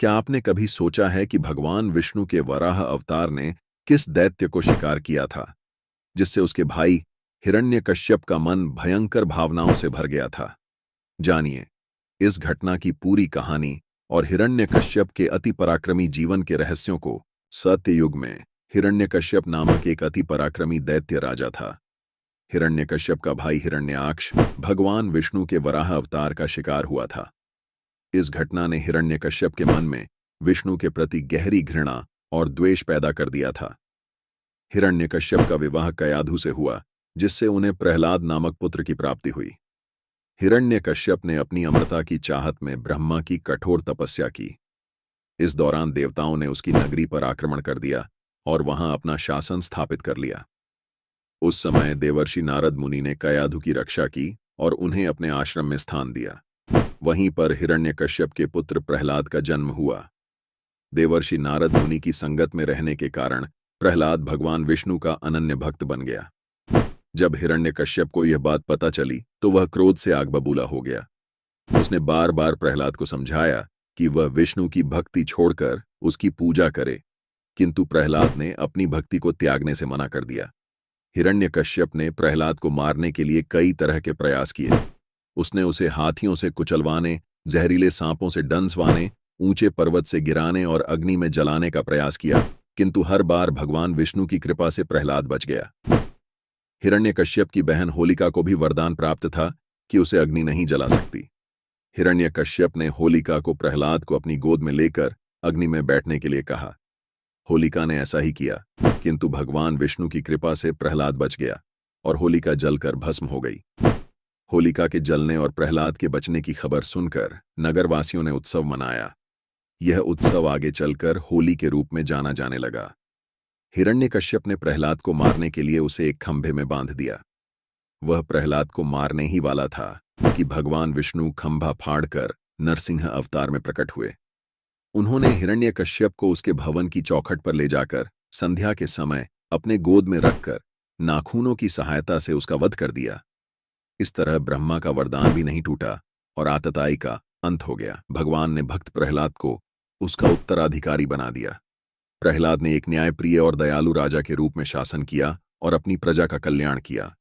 क्या आपने कभी सोचा है कि भगवान विष्णु के वराह अवतार ने किस दैत्य को शिकार किया था, जिससे उसके भाई हिरण्यकश्यप का मन भयंकर भावनाओं से भर गया था? जानिए इस घटना की पूरी कहानी और हिरण्यकश्यप के अति पराक्रमी जीवन के रहस्यों को। सत्ययुग में हिरण्यकश्यप नामक एक अति पराक्रमी दैत्य राजा था। हिरण्यकश्यप का भाई हिरण्याक्ष भगवान विष्णु के वराह अवतार का शिकार हुआ था। इस घटना ने हिरण्यकश्यप के मन में विष्णु के प्रति गहरी घृणा और द्वेष पैदा कर दिया था। हिरण्यकश्यप का विवाह कयाधु से हुआ, जिससे उन्हें प्रहलाद नामक पुत्र की प्राप्ति हुई। हिरण्यकश्यप ने अपनी अमरता की चाहत में ब्रह्मा की कठोर तपस्या की। इस दौरान देवताओं ने उसकी नगरी पर आक्रमण कर दिया और वहां अपना शासन स्थापित कर लिया। उस समय देवर्षि नारद मुनि ने कयाधु की रक्षा की और उन्हें अपने आश्रम में स्थान दिया। वहीं पर हिरण्यकश्यप के पुत्र प्रहलाद का जन्म हुआ। देवर्षि नारद मुनि की संगत में रहने के कारण प्रहलाद भगवान विष्णु का अनन्य भक्त बन गया। जब हिरण्यकश्यप को यह बात पता चली तो वह क्रोध से आग बबूला हो गया। उसने बार बार प्रहलाद को समझाया कि वह विष्णु की भक्ति छोड़कर उसकी पूजा करे, किंतु प्रहलाद ने अपनी भक्ति को त्यागने से मना कर दिया। हिरण्यकश्यप ने प्रहलाद को मारने के लिए कई तरह के प्रयास किए। उसने उसे हाथियों से कुचलवाने, जहरीले सांपों से डंसवाने, ऊंचे पर्वत से गिराने और अग्नि में जलाने का प्रयास किया, किंतु हर बार भगवान विष्णु की कृपा से प्रहलाद बच गया। हिरण्यकश्यप की बहन होलिका को भी वरदान प्राप्त था कि उसे अग्नि नहीं जला सकती। हिरण्यकश्यप ने होलिका को प्रहलाद को अपनी गोद में लेकर अग्नि में बैठने के लिए कहा। होलिका ने ऐसा ही किया, किंतु भगवान विष्णु की कृपा से प्रहलाद बच गया और होलिका जलकर भस्म हो गई। होलिका के जलने और प्रहलाद के बचने की खबर सुनकर नगरवासियों ने उत्सव मनाया। यह उत्सव आगे चलकर होली के रूप में जाना जाने लगा। हिरण्यकश्यप ने प्रहलाद को मारने के लिए उसे एक खंभे में बांध दिया। वह प्रहलाद को मारने ही वाला था कि भगवान विष्णु खंभा फाड़कर नरसिंह अवतार में प्रकट हुए। उन्होंने हिरण्यकश्यप को उसके भवन की चौखट पर ले जाकर संध्या के समय अपने गोद में रखकर नाखूनों की सहायता से उसका वध कर दिया। इस तरह ब्रह्मा का वरदान भी नहीं टूटा और आतताई का अंत हो गया। भगवान ने भक्त प्रहलाद को उसका उत्तराधिकारी बना दिया। प्रहलाद ने एक न्यायप्रिय और दयालु राजा के रूप में शासन किया और अपनी प्रजा का कल्याण किया।